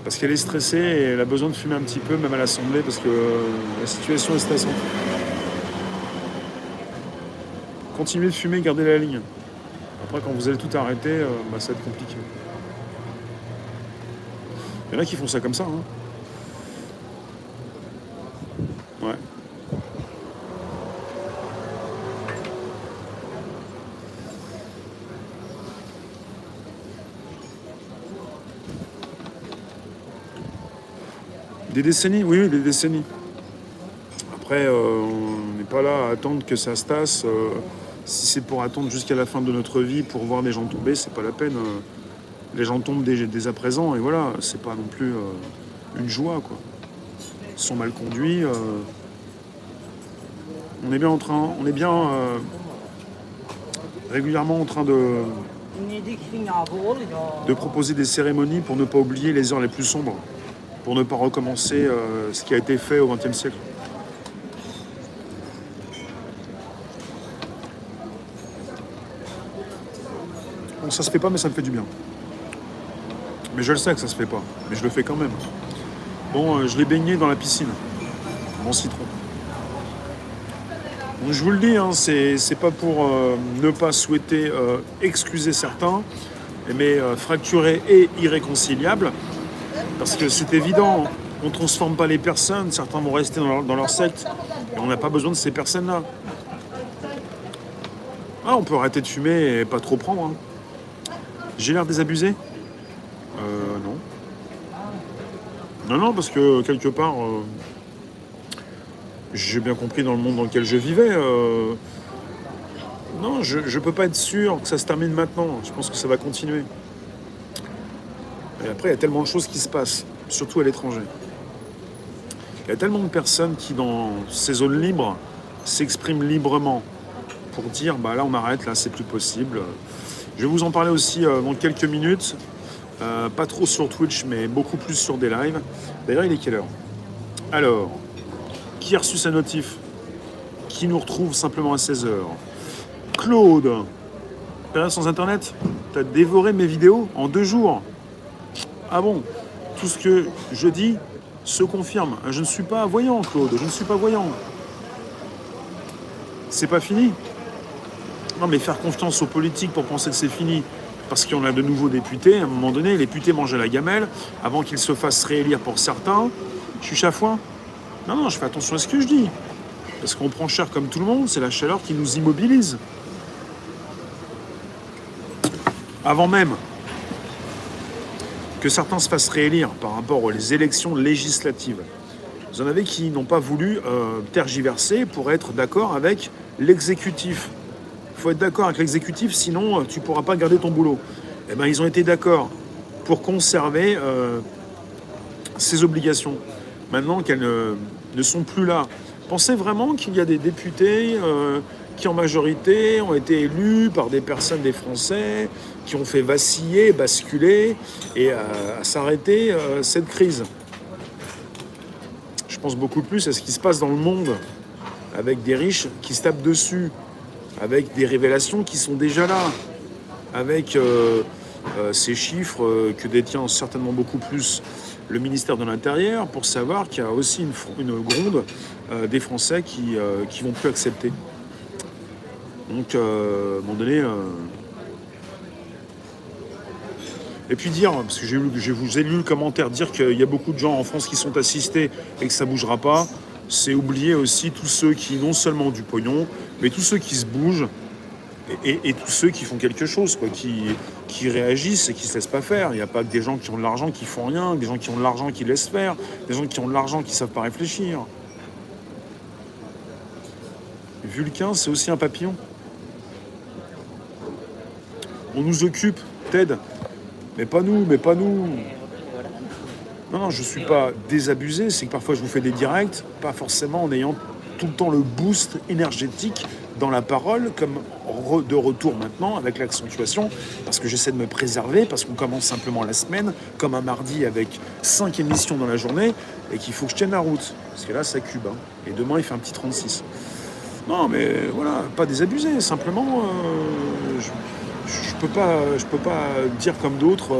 Parce qu'elle est stressée et elle a besoin de fumer un petit peu, même à l'Assemblée, parce que la situation est stressante. Continuez de fumer, gardez la ligne. Après, quand vous allez tout arrêter, ça va être compliqué. Il y en a qui font ça comme ça, hein. Ouais. Des décennies, oui, oui, des décennies. Après, on n'est pas là à attendre que ça se tasse. Si c'est pour attendre jusqu'à la fin de notre vie pour voir des gens tomber, c'est pas la peine. Les gens tombent dès à présent et voilà, c'est pas non plus une joie, quoi. Ils sont mal conduits. On est bien régulièrement en train de proposer des cérémonies pour ne pas oublier les heures les plus sombres, pour ne pas recommencer ce qui a été fait au XXe siècle. Bon, ça se fait pas, mais ça me fait du bien. Mais je le sais que ça se fait pas, mais je le fais quand même. Bon, je l'ai baigné dans la piscine, mon citron. Donc, je vous le dis, hein, c'est pas pour ne pas souhaiter excuser certains, mais fracturés et irréconciliables, parce que c'est évident, on ne transforme pas les personnes, certains vont rester dans leur secte, et on n'a pas besoin de ces personnes-là. Ah, on peut arrêter de fumer et pas trop prendre, hein. J'ai l'air désabusé? Non. Non, parce que quelque part, j'ai bien compris dans le monde dans lequel je vivais. Non, je ne peux pas être sûr que ça se termine maintenant. Je pense que ça va continuer. Et après, il y a tellement de choses qui se passent, surtout à l'étranger. Il y a tellement de personnes qui, dans ces zones libres, s'expriment librement pour dire, bah là, on arrête, là, c'est plus possible. Je vais vous en parler aussi dans quelques minutes. Pas trop sur Twitch, mais beaucoup plus sur des lives. D'ailleurs, il est quelle heure? Alors, qui a reçu sa notif? Qui nous retrouve simplement à 16h? Claude, période sans internet? T'as dévoré mes vidéos en 2 jours? Ah bon? Tout ce que je dis se confirme. Je ne suis pas voyant, Claude, je ne suis pas voyant. C'est pas fini? Non, mais faire confiance aux politiques pour penser que c'est fini, parce qu'on a de nouveaux députés, à un moment donné, les députés mangent à la gamelle, avant qu'ils se fassent réélire pour certains. Je suis chafouin? Non, je fais attention à ce que je dis. Parce qu'on prend cher comme tout le monde, c'est la chaleur qui nous immobilise. Avant même que certains se fassent réélire par rapport aux élections législatives, vous en avez qui n'ont pas voulu tergiverser pour être d'accord avec l'exécutif. Il faut être d'accord avec l'exécutif, sinon tu ne pourras pas garder ton boulot. Eh bien, ils ont été d'accord pour conserver ces obligations. Maintenant qu'elles ne sont plus là, pensez vraiment qu'il y a des députés qui, en majorité, ont été élus par des personnes, des Français, qui ont fait vaciller, basculer et à s'arrêter cette crise. Je pense beaucoup plus à ce qui se passe dans le monde, avec des riches qui se tapent dessus, avec des révélations qui sont déjà là, avec ces chiffres que détient certainement beaucoup plus le ministère de l'Intérieur, pour savoir qu'il y a aussi une gronde des Français qui vont plus accepter. Donc, à un moment donné... Et puis dire, parce que je vous ai lu le commentaire, dire qu'il y a beaucoup de gens en France qui sont assistés et que ça ne bougera pas, c'est oublier aussi tous ceux qui, non seulement ont du pognon, mais tous ceux qui se bougent et tous ceux qui font quelque chose, quoi, qui réagissent et qui ne se laissent pas faire. Il n'y a pas que des gens qui ont de l'argent qui font rien, des gens qui ont de l'argent qui laissent faire, des gens qui ont de l'argent qui ne savent pas réfléchir. Vulcain, c'est aussi un papillon. On nous occupe, Ted. Mais pas nous. Non, je ne suis pas désabusé, c'est que parfois je vous fais des directs, pas forcément en ayant tout le temps le boost énergétique dans la parole, comme de retour maintenant avec l'accentuation, parce que j'essaie de me préserver, parce qu'on commence simplement la semaine, comme un mardi avec 5 émissions dans la journée, et qu'il faut que je tienne la route, parce que là ça cube, hein. Et demain il fait un petit 36. Non mais voilà, pas désabusé, simplement je peux pas dire comme d'autres